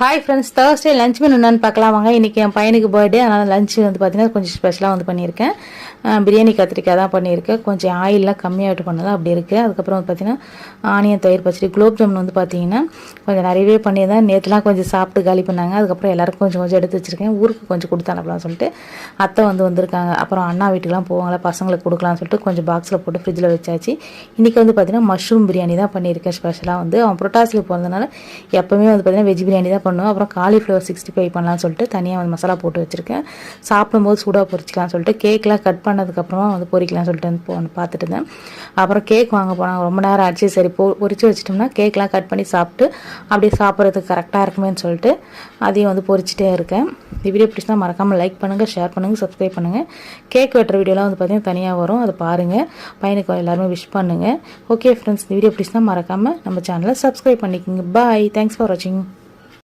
Hi friends, Thursday lunch menu என்னன்னு பார்க்கலாம் வாங்க. இன்றைக்கி என் பையனுக்கு பர்த்டே, அதனால் லஞ்ச் வந்து பார்த்தீங்கன்னா கொஞ்சம் ஸ்பெஷலாக வந்து பண்ணியிருக்கேன். பிரியாணி கத்திரிக்காய் தான் பண்ணியிருக்கேன். கொஞ்சம் ஆயிலெலாம் கம்மியாக விட்டு பண்ணலாம் அப்படி இருக்குது. அதுக்கப்புறம் வந்து பார்த்தீங்கன்னா ஆனியன் தயிர் பச்சடி, குலோப் ஜாமுன் வந்து பார்த்தீங்கன்னா கொஞ்சம் நிறையவே பண்ணியிருந்தேன். நேற்றுலாம் கொஞ்சம் சாப்பிட்டு காலி பண்ணாங்க. அதுக்கப்புறம் எல்லாருக்கும் கொஞ்சம் கொஞ்சம் எடுத்து வச்சுருக்கேன். ஊருக்கு கொஞ்சம் கொடுத்து அனுப்பலாம்னு சொல்லிட்டு அத்தை வந்திருக்காங்க. அப்புறம் அண்ணா வீட்டுக்குலாம் போவாங்களா, பசங்களுக்கு கொடுக்கலாம்னு சொல்லிட்டு கொஞ்சம் பாக்ஸில் போட்டு ஃப்ரிட்ஜில் வச்சாச்சு. இன்றைக்கி வந்து பார்த்தீங்கன்னா மஷ்ரூம் பிரியாணி தான் பண்ணியிருக்கேன். ஸ்பெஷலாக வந்து அவன் புரோட்டாஸில் போகிறதுனால எப்போவுமே வந்து பார்த்தீங்கன்னா வெஜ் பிரியாணி தான் பண்ணுவோம். அப்புறம் காலிஃப்ளவர் 65 பண்ணலாம்னு சொல்லிட்டு தனியாக வந்து மசாலா போட்டு வச்சுருக்கேன். சாப்பிடும்போது சூடாக பொரிச்சிக்கலாம்னு சொல்லிட்டு கேக்கெலாம் கட் பண்ணதுக்கப்புறமா வந்து பொரிக்கலாம்னு சொல்லிட்டு வந்து பார்த்துட்டு இருந்தேன். அப்புறம் கேக் வாங்க போனாங்க. ரொம்ப நேரம் ஆச்சு. சரி பொரிச்சு வச்சிட்டோம்னா கேக்லாம் கட் பண்ணி சாப்பிட்டு அப்படியே சாப்பிட்றதுக்கு கரெக்டாக இருக்குமேன்னு சொல்லிட்டு அதையும் வந்து பொரிச்சிட்டே இருக்கேன். இந்த வீடியோ பிடிச்சினா மறக்காமல் லைக் பண்ணுங்கள், ஷேர் பண்ணுங்கள், சப்ஸ்கிரைப் பண்ணுங்கள். கேக் வெட்டுற வீடியோலாம் வந்து பார்த்தீங்கன்னா தனியாக வரும், அதை பாருங்கள். பையனுக்கு எல்லாருமே விஷ் பண்ணுங்கள். ஓகே ஃப்ரெண்ட்ஸ், இந்த வீடியோ பிடிச்சினா மறக்காமல் நம்ம சேனலை சப்ஸ்கிரைப் பண்ணிக்கோங்க. பாய், தேங்க்ஸ் ஃபார் வாட்சிங்.